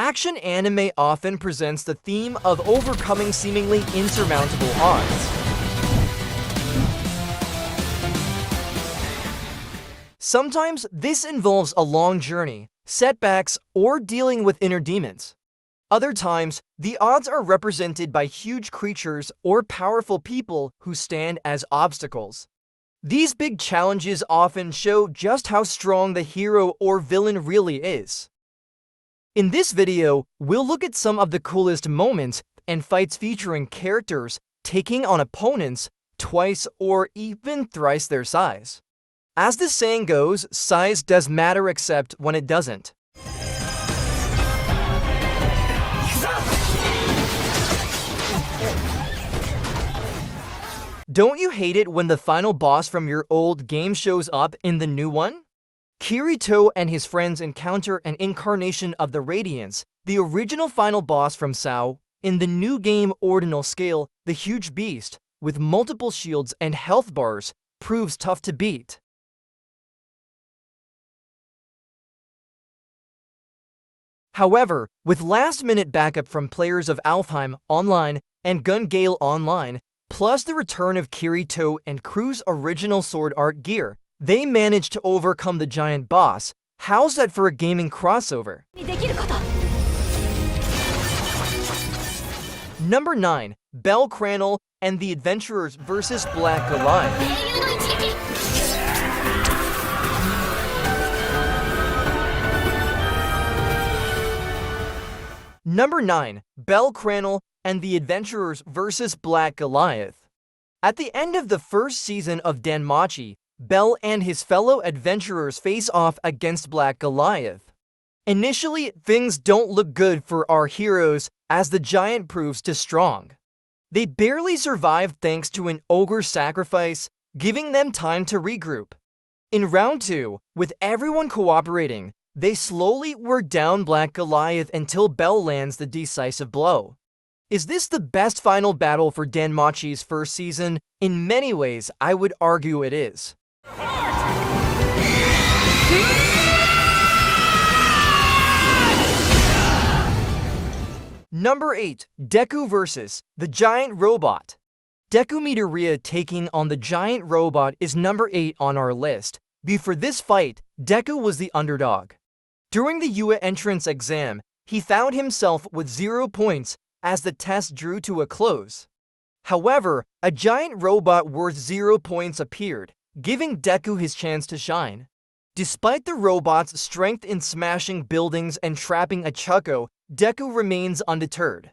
Action anime often presents the theme of overcoming seemingly insurmountable odds. Sometimes this involves a long journey, setbacks, or dealing with inner demons. Other times, the odds are represented by huge creatures or powerful people who stand as obstacles. These big challenges often show just how strong the hero or villain really is. In this video, we'll look at some of the coolest moments and fights featuring characters taking on opponents twice or even thrice their size. As the saying goes, size does matter except when it doesn't. Don't you hate it when the final boss from your old game shows up in the new one? Kirito and his friends encounter an incarnation of the Radiance, the original final boss from SAO, in the new game Ordinal Scale. The huge beast, with multiple shields and health bars, proves tough to beat. However, with last-minute backup from players of Alfheim Online and Gun Gale Online, plus the return of Kirito and crew's original sword art gear, they managed to overcome the giant boss. How's that for a gaming crossover? Number 9. Bell Cranel and the Adventurers vs. Black Goliath. Number 9. Bell Cranel and the Adventurers vs. Black Goliath. At the end of the first season of Danmachi, Bell and his fellow adventurers face off against Black Goliath. Initially, things don't look good for our heroes as the giant proves too strong. They barely survive thanks to an ogre sacrifice, giving them time to regroup. In round 2, with everyone cooperating, they slowly work down Black Goliath until Bell lands the decisive blow. Is this the best final battle for Danmachi's first season? In many ways, I would argue it is. Number 8. Deku vs. the Giant Robot. Deku Midoriya taking on the Giant Robot is number 8 on our list. Before this fight, Deku was the underdog. During the UA entrance exam, he found himself with 0 points as the test drew to a close. However, a giant robot worth 0 points appeared, giving Deku his chance to shine. Despite the robot's strength in smashing buildings and trapping a Chuko, Deku remains undeterred.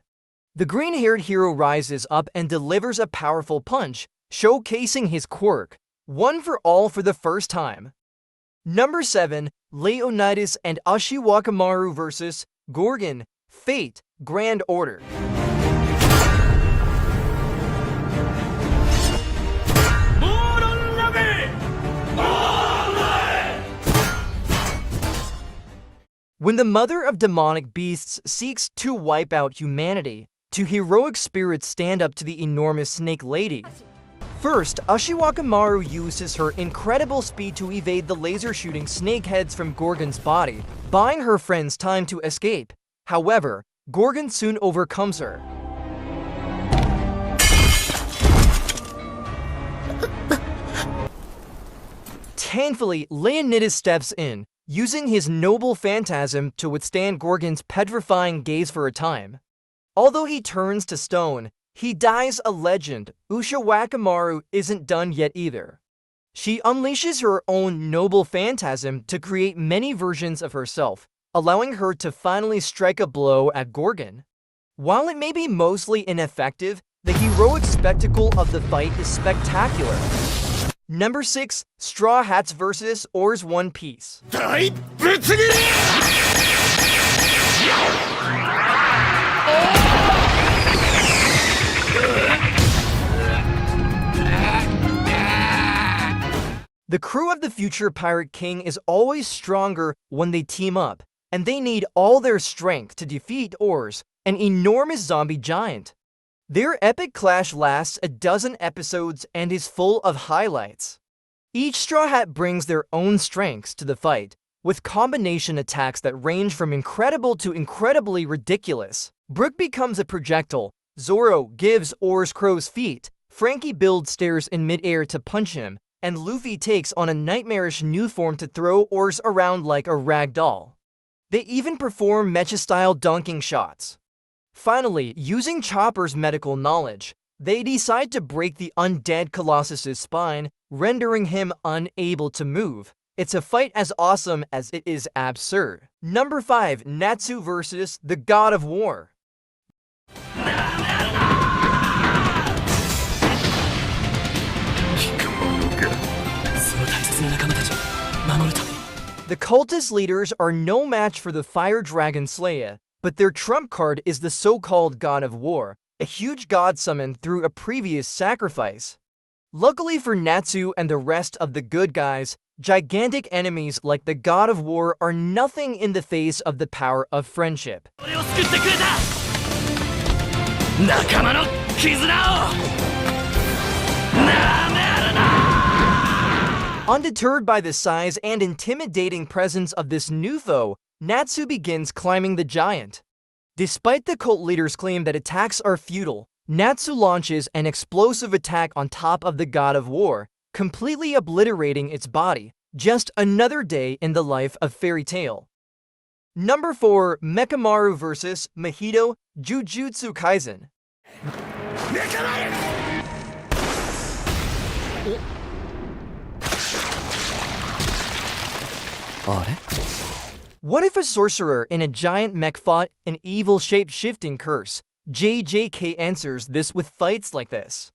The green-haired hero rises up and delivers a powerful punch, showcasing his quirk, one for all for the first time. Number 7. Leonidas and Ashiwakamaru vs. Gorgon, Fate, Grand Order. When the mother of demonic beasts seeks to wipe out humanity, two heroic spirits stand up to the enormous snake lady. First, Ashiwakamaru uses her incredible speed to evade the laser-shooting snake heads from Gorgon's body, buying her friends time to escape. However, Gorgon soon overcomes her. Thankfully, Leonidas steps in, using his noble phantasm to withstand Gorgon's petrifying gaze for a time. Although he turns to stone, he dies a legend. Ashiwakamaru isn't done yet either. She unleashes her own noble phantasm to create many versions of herself, allowing her to finally strike a blow at Gorgon. While it may be mostly ineffective, the heroic spectacle of the fight is spectacular. Number 6. Straw Hats vs. Oars One Piece. The crew of the future Pirate King is always stronger when they team up, and they need all their strength to defeat Oars, an enormous zombie giant. Their epic clash lasts a dozen episodes and is full of highlights. Each Straw Hat brings their own strengths to the fight, with combination attacks that range from incredible to incredibly ridiculous. Brook becomes a projectile, Zoro gives Oars crow's feet, Frankie builds stairs in midair to punch him, and Luffy takes on a nightmarish new form to throw Oars around like a rag doll. They even perform mecha-style dunking shots. Finally, using Chopper's medical knowledge, they decide to break the undead Colossus's spine, rendering him unable to move. It's a fight as awesome as it is absurd. Number 5. Natsu vs. the God of War. The cultist leaders are no match for the Fire Dragon Slayer, but their trump card is the so-called God of War, a huge god summoned through a previous sacrifice. Luckily for Natsu and the rest of the good guys, gigantic enemies like the God of War are nothing in the face of the power of friendship. Undeterred by the size and intimidating presence of this new foe, Natsu begins climbing the giant. Despite the cult leader's claim that attacks are futile, Natsu launches an explosive attack on top of the God of War, completely obliterating its body. Just another day in the life of Fairy Tail. Number 4. Mechamaru vs. Mahito, Jujutsu Kaisen. What if a sorcerer in a giant mech fought an evil shape-shifting curse? JJK answers this with fights like this.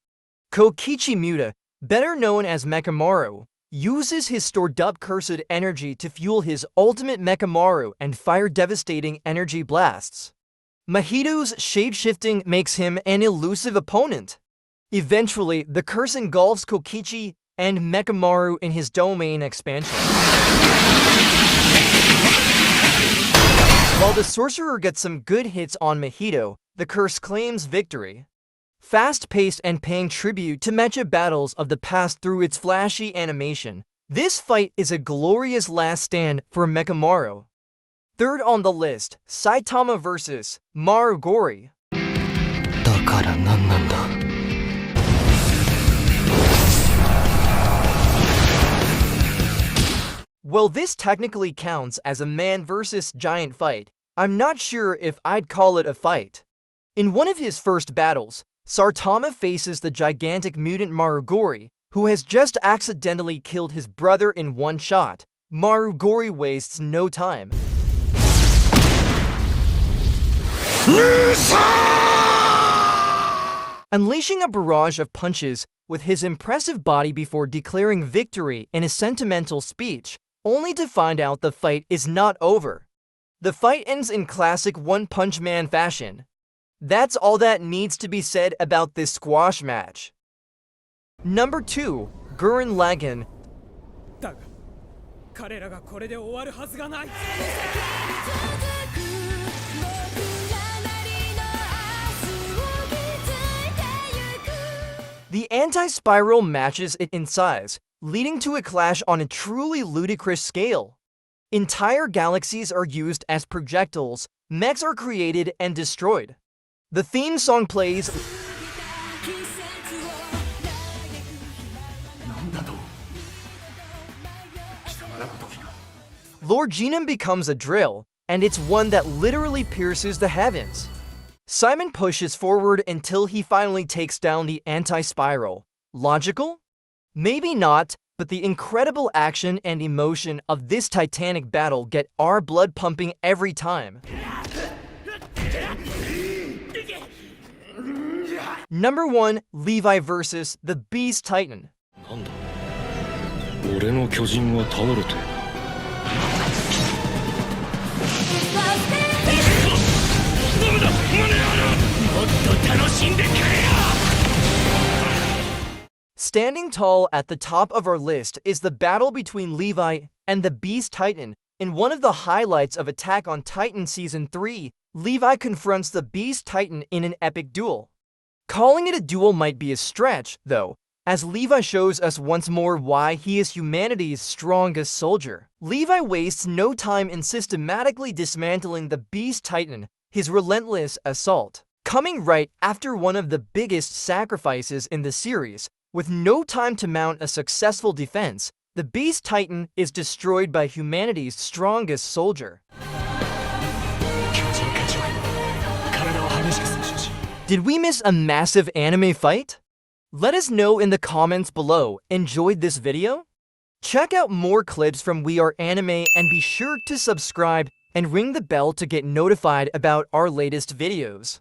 Kokichi Muta, better known as Mechamaru, uses his stored-up cursed energy to fuel his ultimate Mechamaru and fire devastating energy blasts. Mahito's shape-shifting makes him an elusive opponent. Eventually, the curse engulfs Kokichi and Mechamaru in his domain expansion. While the sorcerer gets some good hits on Mahito, the curse claims victory. Fast-paced and paying tribute to mecha battles of the past through its flashy animation, this fight is a glorious last stand for Mechamaru. Third on the list, Saitama vs. Marugori. Well, this technically counts as a man versus giant fight. I'm not sure if I'd call it a fight. In one of his first battles, Saitama faces the gigantic mutant Marugori, who has just accidentally killed his brother in one shot. Marugori wastes no time. Unleashing a barrage of punches with his impressive body before declaring victory in a sentimental speech, only to find out the fight is not over. The fight ends in classic One Punch Man fashion. That's all that needs to be said about this squash match. Number 2. Gurren Lagann. The anti-spiral matches it in size, leading to a clash on a truly ludicrous scale. Entire galaxies are used as projectiles, mechs are created and destroyed. The theme song plays, Lord Genom becomes a drill, and it's one that literally pierces the heavens. Simon pushes forward until he finally takes down the anti-spiral. Logical? Maybe not, but the incredible action and emotion of this Titanic battle get our blood pumping every time. Number 1. Levi vs. the Beast Titan. Standing tall at the top of our list is the battle between Levi and the Beast Titan. In one of the highlights of Attack on Titan Season 3, Levi confronts the Beast Titan in an epic duel. Calling it a duel might be a stretch, though. as Levi shows us once more why he is humanity's strongest soldier. Levi wastes no time in systematically dismantling the Beast Titan, his relentless assault, coming right after one of the biggest sacrifices in the series. With no time to mount a successful defense, the Beast Titan is destroyed by humanity's strongest soldier. Did we miss a massive anime fight? Let us know in the comments below. Enjoyed this video? Check out more clips from We Are Anime and be sure to subscribe and ring the bell to get notified about our latest videos.